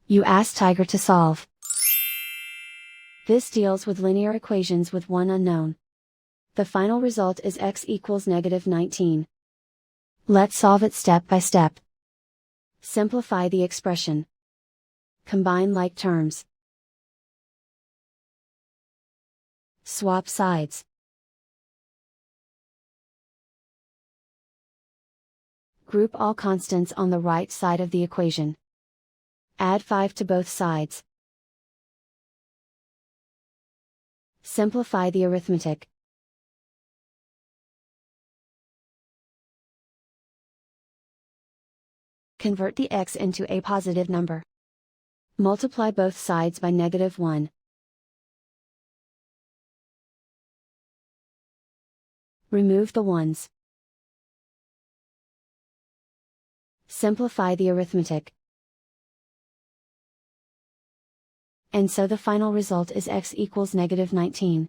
You ask Tiger to solve. This deals with linear equations with one unknown. The final result is x equals -19. Let's solve it step by step. Simplify the expression. Combine like terms. Swap sides. Group all constants on the right side of the equation. Add 5 to both sides. Simplify the arithmetic. Convert the x into a positive number. Multiply both sides by -1. Remove the ones. Simplify the arithmetic. And so the final result is x equals -19.